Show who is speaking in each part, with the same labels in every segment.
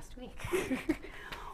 Speaker 1: last week.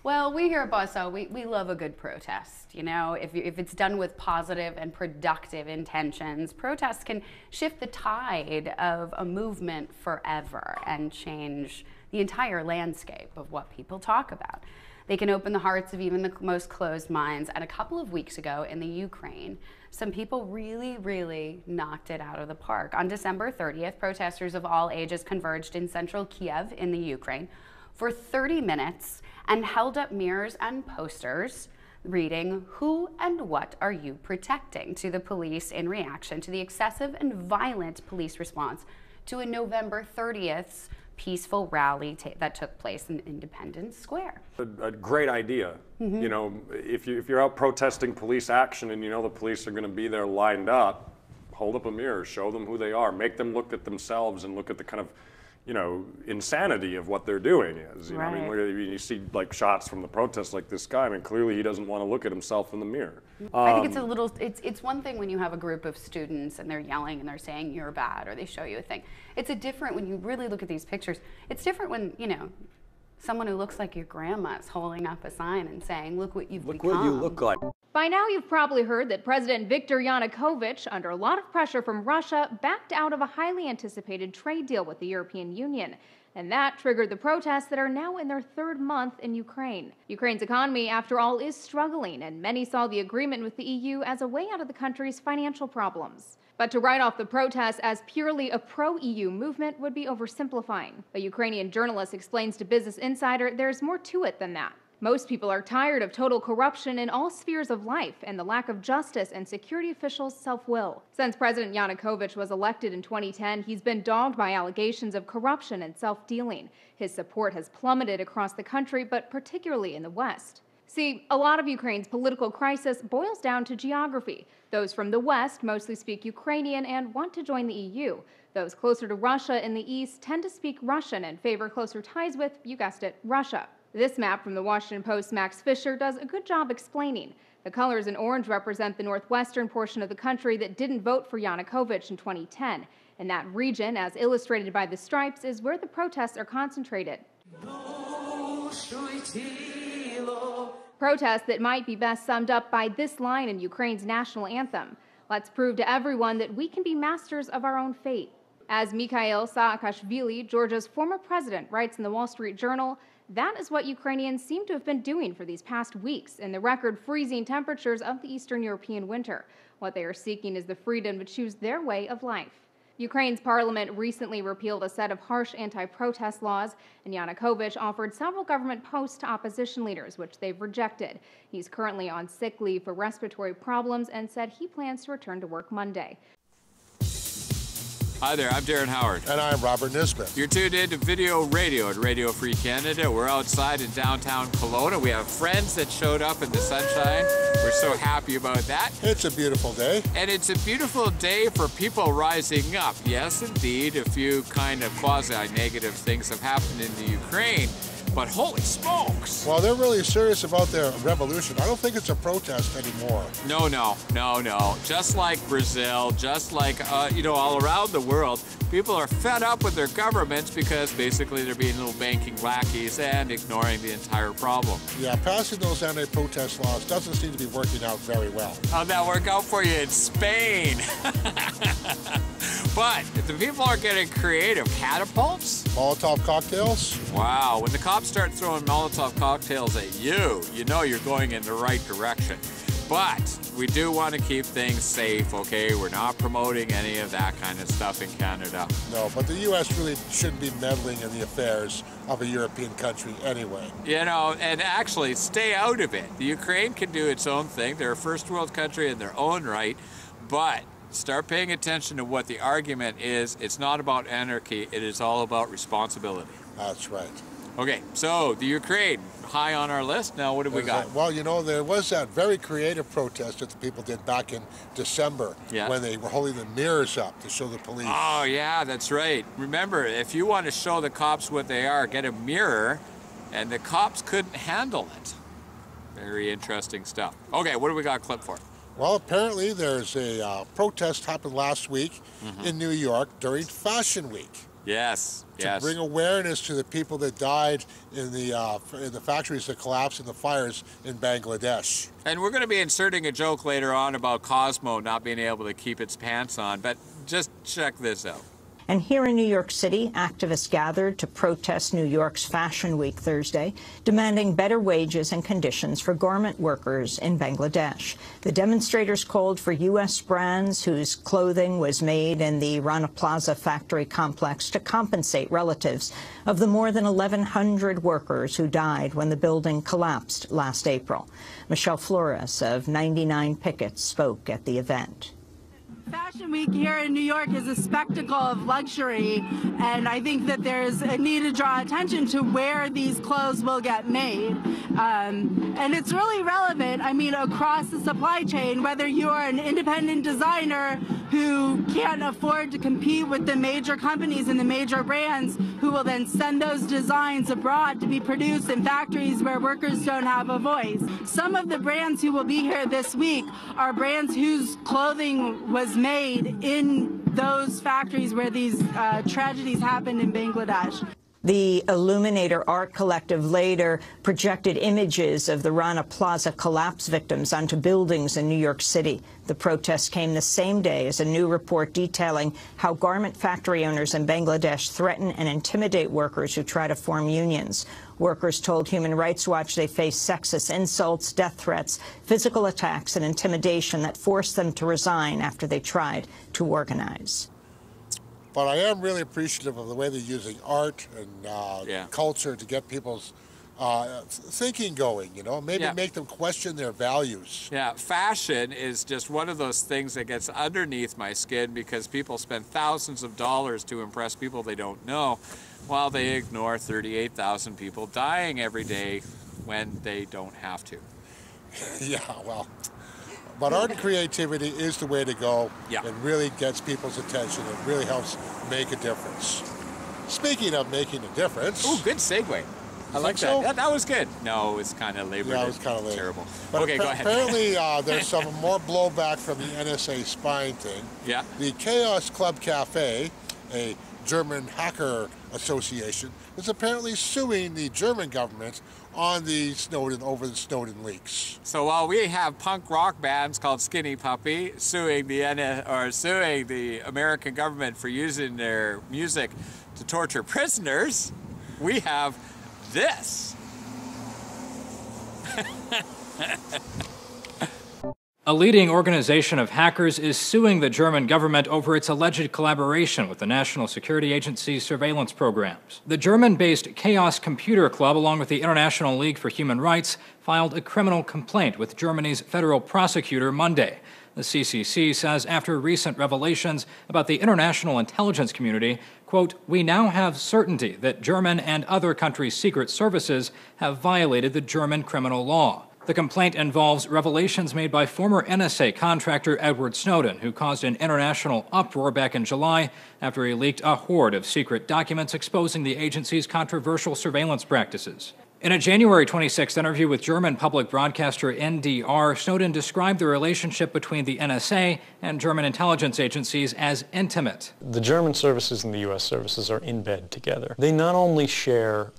Speaker 1: Well, we here at Buzzsaw, we love a good protest. You know, if it's done with positive and productive intentions, protests can shift the tide of a movement forever and change the entire landscape of what people talk about. They can open the hearts of even the most closed minds. And a couple of weeks ago in the Ukraine, some people really knocked it out of the park. On December 30th, protesters of all ages converged in central Kiev in the Ukraine for 30 minutes and held up mirrors and posters reading, "Who and what are you protecting?" to the police in reaction to the excessive and violent police response to a November 30th peaceful rally that took place in Independence Square.
Speaker 2: A great idea. You know, if you're out protesting police action and you know the police are going to be there lined up, hold up a mirror, show them who they are, make them look at themselves and look at the kind of, you know, insanity of what they're doing is. You know, I mean, you see like shots from the protests like this guy. I mean, clearly he doesn't want to look at himself in the mirror.
Speaker 1: I think it's a little, it's one thing when you have a group of students and they're yelling and they're saying you're bad or they show you a thing. It's a different when you really look at these pictures. It's different when, you know, someone who looks like your grandma is holding up a sign and saying, look what you've become.
Speaker 2: Look what you look like.
Speaker 3: By now, you've probably heard that President Viktor Yanukovych, under a lot of pressure from Russia, backed out of a highly anticipated trade deal with the European Union. And that triggered the protests that are now in their third month in Ukraine. Ukraine's economy, after all, is struggling, and many saw the agreement with the EU as a way out of the country's financial problems. But to write off the protests as purely a pro-EU movement would be oversimplifying. A Ukrainian journalist explains to Business Insider there's more to it than that. Most people are tired of total corruption in all spheres of life and the lack of justice and security officials' self-will. Since President Yanukovych was elected in 2010, he's been dogged by allegations of corruption and self-dealing. His support has plummeted across the country, but particularly in the West. See, a lot of Ukraine's political crisis boils down to geography. Those from the West mostly speak Ukrainian and want to join the EU. Those closer to Russia in the East tend to speak Russian and favor closer ties with, you guessed it, Russia. This map from the Washington Post's Max Fisher does a good job explaining. The colors in orange represent the northwestern portion of the country that didn't vote for Yanukovych in 2010. And that region, as illustrated by the stripes, is where the protests are concentrated. Protests that might be best summed up by this line in Ukraine's national anthem. Let's prove to everyone that we can be masters of our own fate. As Mikhail Saakashvili, Georgia's former president, writes in the Wall Street Journal, that is what Ukrainians seem to have been doing for these past weeks in the record freezing temperatures of the Eastern European winter. What they are seeking is the freedom to choose their way of life. Ukraine's parliament recently repealed a set of harsh anti-protest laws, and Yanukovych offered several government posts to opposition leaders, which they've rejected. He's currently on sick leave for respiratory problems and said he plans to return to work Monday.
Speaker 4: Hi there, I'm Darren Howard.
Speaker 5: And I'm Robert Nisbet.
Speaker 4: You're tuned in to Video Radio at Radio Free Canada. We're outside in downtown Kelowna. We have friends that showed up in the sunshine. We're so happy about that.
Speaker 5: It's a beautiful day.
Speaker 4: And it's a beautiful day for people rising up. Yes, indeed, a few kind of quasi-negative things have happened in the Ukraine. But holy smokes!
Speaker 5: Well, they're really serious about their revolution. I don't think it's a protest anymore.
Speaker 4: No. Just like Brazil, just like, you know, all around the world, people are fed up with their governments because basically they're being little banking lackeys and ignoring the entire problem.
Speaker 5: Yeah, passing those anti-protest laws doesn't seem to be working out very well.
Speaker 4: How'd that work out for you in Spain? But if the people are getting creative, catapults?
Speaker 5: Molotov cocktails?
Speaker 4: Wow, when the cops start throwing Molotov cocktails at you, you know you're going in the right direction. But we do want to keep things safe, okay? We're not promoting any of that kind of stuff in Canada.
Speaker 5: No, but the U.S. really shouldn't be meddling in the affairs of a European country anyway.
Speaker 4: You know, and actually stay out of it. The Ukraine can do its own thing. They're a first world country in their own right, but start paying attention to what the argument is. It's not about anarchy, it is all about responsibility.
Speaker 5: That's right.
Speaker 4: Okay, so the Ukraine, high on our list. Now what have we got?
Speaker 5: Well, you know, there was that very creative protest that the people did back in December when they were holding the mirrors up to show the police.
Speaker 4: Oh, yeah, that's right. Remember, if you want to show the cops what they are, get a mirror, and the cops couldn't handle it. Very interesting stuff. Okay, what do we got a clip for?
Speaker 5: Well, apparently there's a protest happened last week in New York during Fashion Week.
Speaker 4: Yes,
Speaker 5: to bring awareness to the people that died in the factories that collapsed in the fires in Bangladesh.
Speaker 4: And we're going to be inserting a joke later on about Cosmo not being able to keep its pants on, but just check this out.
Speaker 6: And here in New York City, activists gathered to protest New York's Fashion Week Thursday, demanding better wages and conditions for garment workers in Bangladesh. The demonstrators called for U.S. brands whose clothing was made in the Rana Plaza factory complex to compensate relatives of the more than 1,100 workers who died when the building collapsed last April. Michelle Flores of 99 Pickets spoke at the event.
Speaker 7: Fashion Week here in New York is a spectacle of luxury, and I think that there's a need to draw attention to where these clothes will get made. And it's really relevant, I mean, across the supply chain, whether you are an independent designer who can't afford to compete with the major companies and the major brands who will then send those designs abroad to be produced in factories where workers don't have a voice. Some of the brands who will be here this week are brands whose clothing was made in those factories where these tragedies happened in Bangladesh.
Speaker 6: The Illuminator Art Collective later projected images of the Rana Plaza collapse victims onto buildings in New York City. The protests came the same day as a new report detailing how garment factory owners in Bangladesh threaten and intimidate workers who try to form unions. Workers told Human Rights Watch they face sexist insults, death threats, physical attacks, and intimidation that forced them to resign after they tried to organize.
Speaker 5: But I am really appreciative of the way they're using art and culture to get people's thinking going, you know, maybe make them question their values.
Speaker 4: Yeah, fashion is just one of those things that gets underneath my skin because people spend thousands of dollars to impress people they don't know while they ignore 38,000 people dying every day when they don't have to.
Speaker 5: Yeah, well, but art and creativity is the way to go.
Speaker 4: Yeah.
Speaker 5: It really gets people's attention. It really helps make a difference. Speaking of making a difference.
Speaker 4: Ooh, good segue. I like that.
Speaker 5: So?
Speaker 4: That was good. No, it's kind of labored.
Speaker 5: Yeah, it was kind of late.
Speaker 4: Terrible.
Speaker 5: But
Speaker 4: okay, go ahead.
Speaker 5: Apparently, there's some more blowback from the NSA spying thing.
Speaker 4: Yeah.
Speaker 5: The Chaos Club Cafe, a German hacker association, is apparently suing the German government on the Snowden, over the Snowden leaks.
Speaker 4: So while we have punk rock bands called Skinny Puppy suing the American government for using their music to torture prisoners, we have this.
Speaker 8: A leading organization of hackers is suing the German government over its alleged collaboration with the National Security Agency's surveillance programs. The German-based Chaos Computer Club, along with the International League for Human Rights, filed a criminal complaint with Germany's federal prosecutor Monday. The CCC says after recent revelations about the international intelligence community, quote, "We now have certainty that German and other countries' secret services have violated the German criminal law." The complaint involves revelations made by former NSA contractor Edward Snowden, who caused an international uproar back in July after he leaked a hoard of secret documents exposing the agency's controversial surveillance practices. In a January 26th interview with German public broadcaster NDR, Snowden described the relationship between the NSA and German intelligence agencies as intimate.
Speaker 9: The German services and the U.S. services are in bed together. They not only share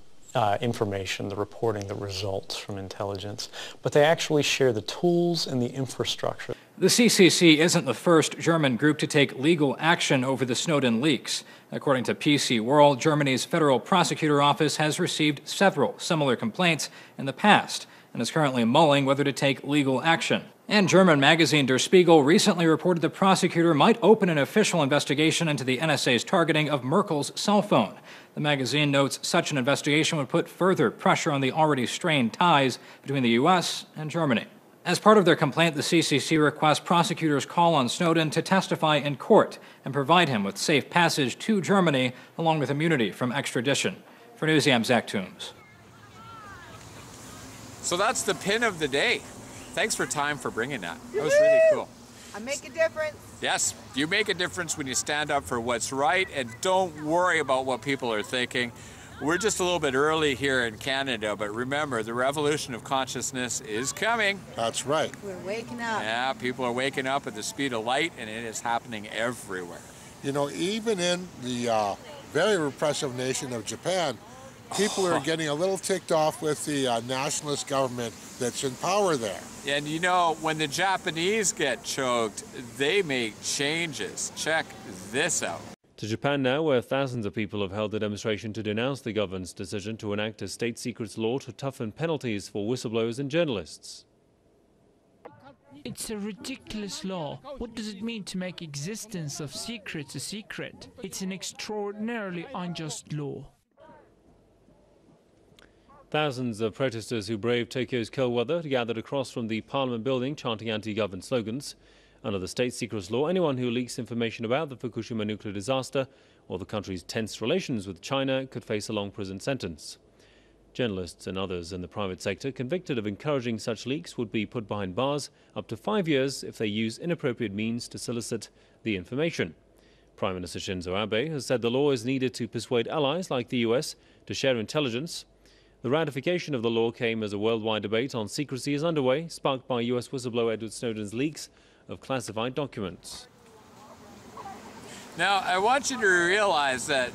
Speaker 9: information, the reporting, the results from intelligence, but they actually share the tools and the infrastructure.
Speaker 8: The CCC isn't the first German group to take legal action over the Snowden leaks. According to PC World, Germany's Federal Prosecutor Office has received several similar complaints in the past and is currently mulling whether to take legal action. And German magazine Der Spiegel recently reported the prosecutor might open an official investigation into the NSA's targeting of Merkel's cell phone. The magazine notes such an investigation would put further pressure on the already strained ties between the U.S. and Germany. As part of their complaint, the CCC requests prosecutors call on Snowden to testify in court and provide him with safe passage to Germany, along with immunity from extradition. For Newsy, I'm Zach Toombs.
Speaker 4: So that's the pin of the day. Thanks for Time for bringing that. That was really cool.
Speaker 10: I make a difference.
Speaker 4: Yes, you make a difference when you stand up for what's right, and don't worry about what people are thinking. We're just a little bit early here in Canada, but remember, the revolution of consciousness is coming.
Speaker 5: That's right.
Speaker 10: We're waking up.
Speaker 4: Yeah, people are waking up at the speed of light, and it is happening everywhere.
Speaker 5: You know, even in the very repressive nation of Japan, people are getting a little ticked off with the nationalist government that's in power there.
Speaker 4: And you know, when the Japanese get choked, they make changes. Check this out.
Speaker 11: To Japan now, where thousands of people have held a demonstration to denounce the government's decision to enact a state secrets law to toughen penalties for whistleblowers and journalists.
Speaker 12: It's a ridiculous law. What does it mean to make existence of secrets a secret? It's an extraordinarily unjust law.
Speaker 11: Thousands of protesters who braved Tokyo's cold weather gathered across from the Parliament building chanting anti-government slogans. Under the state secrets law, anyone who leaks information about the Fukushima nuclear disaster or the country's tense relations with China could face a long prison sentence. Journalists and others in the private sector convicted of encouraging such leaks would be put behind bars up to 5 years if they use inappropriate means to solicit the information. Prime Minister Shinzo Abe has said the law is needed to persuade allies like the US to share intelligence. The ratification of the law came as a worldwide debate on secrecy is underway, sparked by US whistleblower Edward Snowden's leaks of classified documents.
Speaker 4: Now, I want you to realize that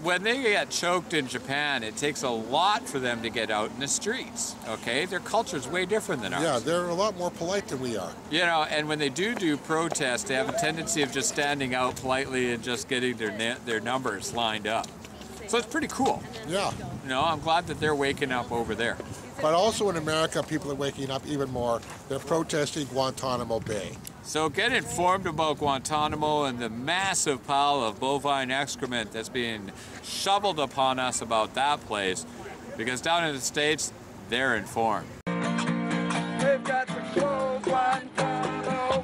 Speaker 4: when they get choked in Japan, it takes a lot for them to get out in the streets, okay? Their culture's way different than ours.
Speaker 5: Yeah, they're a lot more polite than we are.
Speaker 4: You know, and when they do protest, they have a tendency of just standing out politely and just getting their numbers lined up. So it's pretty cool.
Speaker 5: Yeah.
Speaker 4: You know, I'm glad that they're waking up over there.
Speaker 5: But also in America, people are waking up even more. They're protesting Guantanamo Bay.
Speaker 4: So get informed about Guantanamo and the massive pile of bovine excrement that's being shoveled upon us about that place, because down in the States, they're informed.
Speaker 13: We've got to close Guantanamo.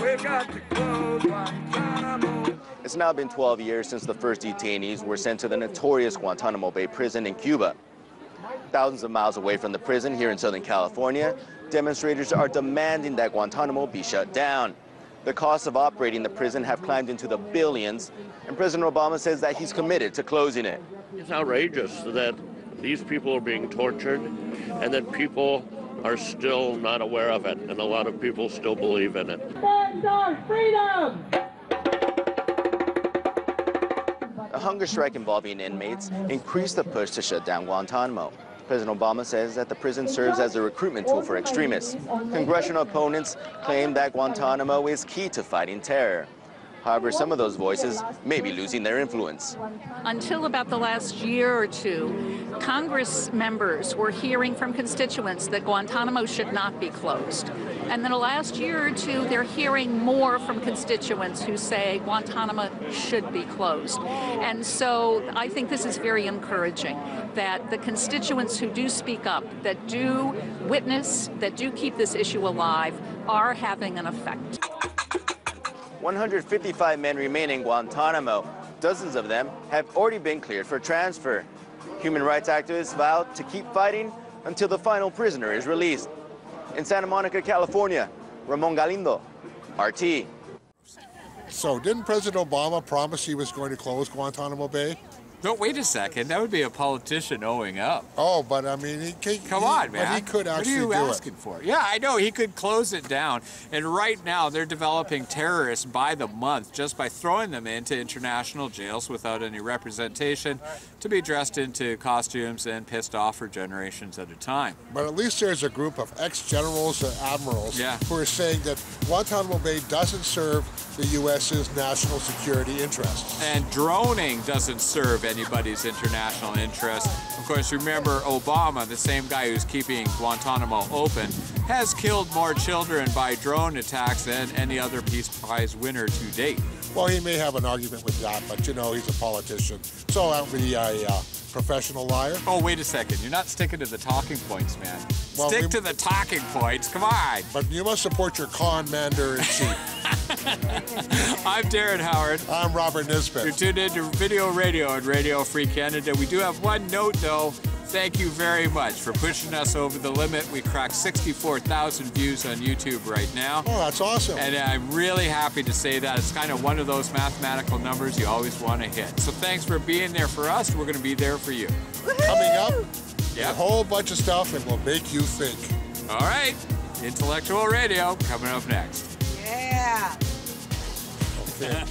Speaker 13: We've got to close Guantanamo.
Speaker 14: It's now been 12 years since the first detainees were sent to the notorious Guantanamo Bay prison in Cuba. Thousands of miles away from the prison here in Southern California, demonstrators are demanding that Guantanamo be shut down. The costs of operating the prison have climbed into the billions, and President Obama says that he's committed to closing it.
Speaker 15: It's outrageous that these people are being tortured and that people are still not aware of it, and a lot of people still believe in it.
Speaker 13: Defend our freedom!
Speaker 14: A hunger strike involving inmates increased the push to shut down Guantanamo. President Obama says that the prison serves as a recruitment tool for extremists. Congressional opponents claim that Guantanamo is key to fighting terror. However, some of those voices may be losing their influence.
Speaker 16: Until about the last year or two, Congress members were hearing from constituents that Guantanamo should not be closed. And then the last year or two, they're hearing more from constituents who say Guantanamo should be closed. And so I think this is very encouraging that the constituents who do speak up, that do witness, that do keep this issue alive, are having an effect.
Speaker 14: 155 men remain in Guantanamo. Dozens of them have already been cleared for transfer. Human rights activists vowed to keep fighting until the final prisoner is released. In Santa Monica, California, Ramon Galindo, RT.
Speaker 5: So didn't President Obama promise he was going to close Guantanamo Bay?
Speaker 4: No, wait a second. That would be a politician owing up.
Speaker 5: Oh, but I mean,
Speaker 4: come on, man.
Speaker 5: But he could actually do it.
Speaker 4: What are you asking for? Yeah, I know. He could close it down. And right now, they're developing terrorists by the month just by throwing them into international jails without any representation to be dressed into costumes and pissed off for generations at a time.
Speaker 5: But at least there's a group of ex-generals and admirals who are saying that Guantanamo Bay doesn't serve the U.S.'s national security interests.
Speaker 4: And droning doesn't serve anybody's international interest. Of course, remember Obama, the same guy who's keeping Guantanamo open, has killed more children by drone attacks than any other Peace Prize winner to date.
Speaker 5: Well, he may have an argument with that, but you know, he's a politician. So that would be a professional liar.
Speaker 4: Oh, wait a second. You're not sticking to the talking points, man. Well, Stick to the talking points. Come on.
Speaker 5: But you must support your commander-in-chief.
Speaker 4: I'm Darren Howard.
Speaker 5: I'm Robert Nisbet.
Speaker 4: You're tuned in to Video Radio and Radio Free Canada. We do have one note, though. Thank you very much for pushing us over the limit. We cracked 64,000 views on YouTube right now.
Speaker 5: Oh, that's awesome.
Speaker 4: And I'm really happy to say that. It's kind of one of those mathematical numbers you always want to hit. So thanks for being there for us. We're going to be there for you.
Speaker 5: Coming up, a whole bunch of stuff that will make you think.
Speaker 4: All right. Intellectual Radio coming up next.
Speaker 10: Yeah.
Speaker 5: Okay.